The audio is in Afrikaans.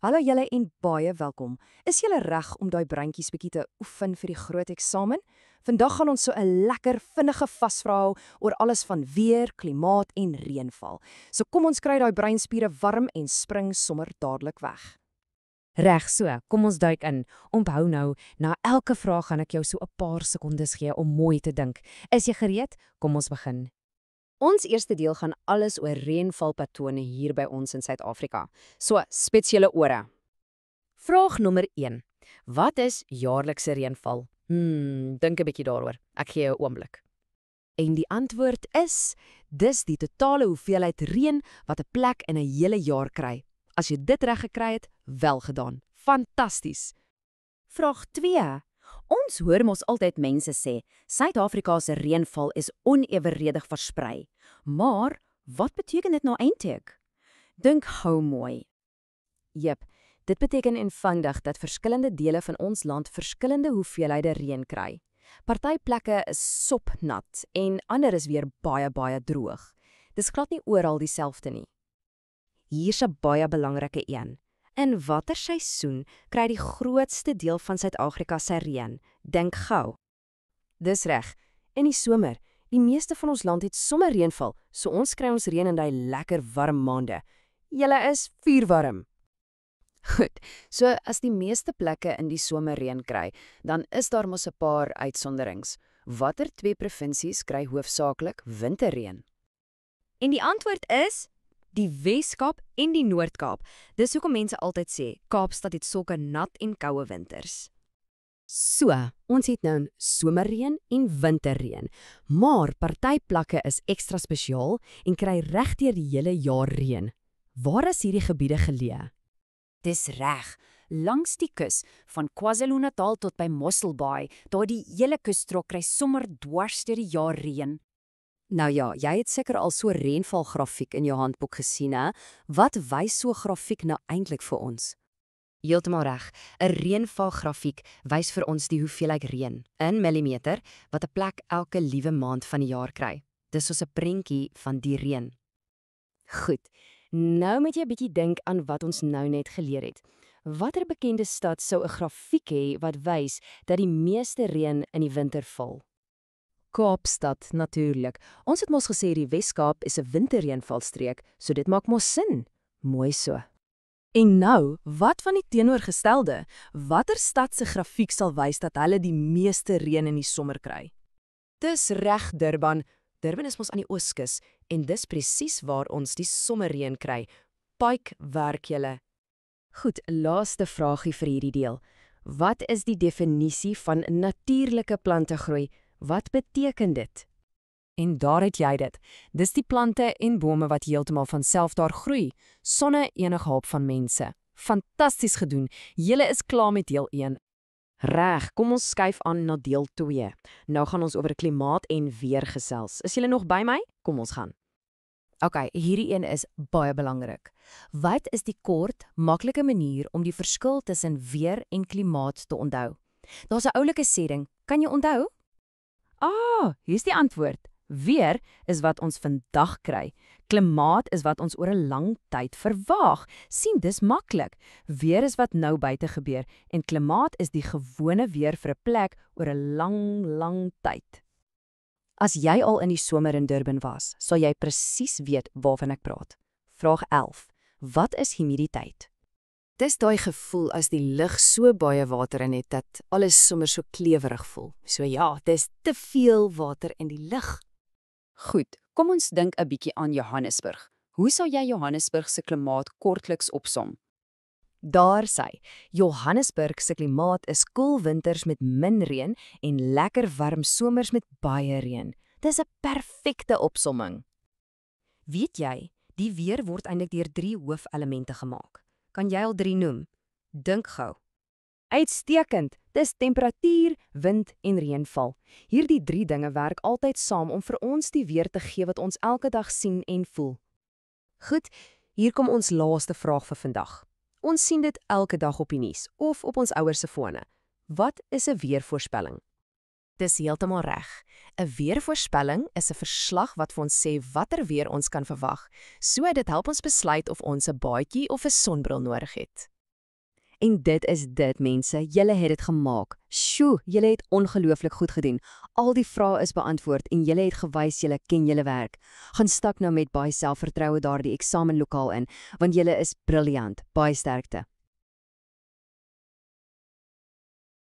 Hallo julle en baie welkom. Is julle reg om daai breintjies bietjie te oefen vir die groot eksamen? Vandag gaan ons so 'n lekker vinnige vasvra hou oor alles van weer, klimaat en reënval. So kom ons kry daai breinspiere warm en spring sommer dadelik weg. Reg so, kom ons duik in. Onthou nou, na elke vraag gaan ek jou so 'n paar sekondes gee om mooi te dink. Is jy gereed? Kom ons begin. Ons eerste deel gaan alles oor reënvalpatrone hier by ons in Suid-Afrika. So, spits julle ore. Vraag nommer 1. Wat is jaarlikse reënval? Dink 'n bietjie daaroor. Ek gee jou 'n oomblik. En die antwoord is: dis die totale hoeveelheid reën wat 'n plek in 'n hele jaar kry. As jy dit reg gekry het, wel gedaan. Fantasties. Vraag 2. Ons hoor mos altyd mense sê, Suid-Afrika se reënval is onevenredig versprei. Maar, wat beteken dit nou eintlik? Dink gou mooi. Jep, dit beteken eenvoudig dat verskillende dele van ons land verskillende hoeveelhede reën kry. Party plekke is sopnat en ander is weer baie droog. Dis glad nie oral dieselfde nie. Hier's 'n baie belangrike een. In watter seisoen kry die grootste deel van Suid-Afrika sy reën? Dink gou. Dis reg, in die somer. Die meeste van ons land het sommerreënval, so ons kry ons reën in daai lekker warm maande. Julle is vuurwarm. Goed, so as die meeste plekke in die somer reën kry, dan is daar mos 'n paar uitsonderings. Watter twee provinsies kry hoofsaaklik winterreën? En die antwoord is die Wes-Kaap en die Noord-Kaap. Dis hoekom mense altyd sê, Kaapstad het sulke nat en koue winters. So, ons het nou somerreën en winterreën, maar party plekke is ekstra spesiaal en kry regdeur die hele jaar reën. Waar is hierdie gebiede geleë? Dis reg. Langs die kus, van KwaZulu-Natal tot by Mossel Bay, daar die hele kusstrok kry sommer dwars deur die jaar reën. Nou ja, jy het seker al so 'n reënvalgrafiek in jou handboek gesien, hè? Wat wys so 'n grafiek nou eintlik vir ons? Heeltemal reg. 'n Reënvalgrafiek wys vir ons die hoeveelheid reën in millimeter wat 'n plek elke liewe maand van die jaar kry. Dis soos 'n prentjie van die reën. Goed. Nou moet jy 'n bietjie dink aan wat ons nou net geleer het. Watter bekende stad sou 'n grafiek hê wat wys dat die meeste reën in die winter val? Kaapstad natuurlik. Ons het mos gesê die Wes-Kaap is 'n winterreënvalstreek, so dit maak mos sin. Mooi so. En nou, wat van die teenoorgestelde? Watter stad se grafiek sal wys dat hulle die meeste reën in die somer kry? Dis reg, Durban. Durban is mos aan die Ooskus en dis presies waar ons die sommerreën kry. Pike werk julle. Goed, laaste vraagie vir hierdie deel. Wat is die definisie van natuurlike plantegroei? Wat beteken dit? En daar het jy dit. Dis die plante en bome wat heeltemal van self daar groei, sonder enige hulp van mense. Fantasties gedoen. Julle is klaar met deel 1. Reg, kom ons skuif aan na deel 2. Nou gaan ons oor klimaat en weer gesels. Is julle nog by my? Kom ons gaan. OK, hierdie een is baie belangrik. Wat is die kort, maklike manier om die verskil tussen weer en klimaat te onthou? Daar's 'n oulike sêding. Kan jy onthou? Hier's die antwoord. Weer is wat ons vandag kry. Klimaat is wat ons oor 'n lang tyd verwag. Sien, dis maklik. Weer is wat nou buite gebeur en klimaat is die gewone weer vir 'n plek oor 'n lang tyd. As jy al in die somer in Durban was, sal jy presies weet waarvan ek praat. Vraag 11. Wat is humiditeit? Dis daai gevoel as die lug so baie water in het dat alles sommer so klewerig voel. So ja, dis te veel water in die lug. Goed, kom ons dink 'n bietjie aan Johannesburg. Hoe sou jy Johannesburg se klimaat kortliks opsom? Daar sê, Johannesburg se klimaat is koel winters met min reën en lekker warm somers met baie reën. Dis 'n perfekte opsomming. Weet jy, die weer word eintlik deur 3 hoofelemente gemaak. Kan jy al 3 noem? Dink gou. Uitstekend. Dis temperatuur, wind en reënval. Hierdie 3 dinge werk altyd saam om vir ons die weer te gee wat ons elke dag sien en voel. Goed, hier kom ons laaste vraag vir vandag. Ons sien dit elke dag op die nuus of op ons ouers se fone. Wat is 'n weervoorspelling? Dis heeltemal reg. 'n Weervoorspelling is 'n verslag wat vir ons sê watter weer ons kan verwag. So dit help ons besluit of ons 'n baadjie of 'n sonbril nodig het. En dit is dit, mense. Julle het dit gemaak. Sjoe, julle het ongelooflik goed gedoen. Al die vrae is beantwoord en julle het gewys julle ken julle werk. Gaan stap nou met baie selfvertroue daardie eksamenlokaal in, want julle is briljant. Baie sterkte.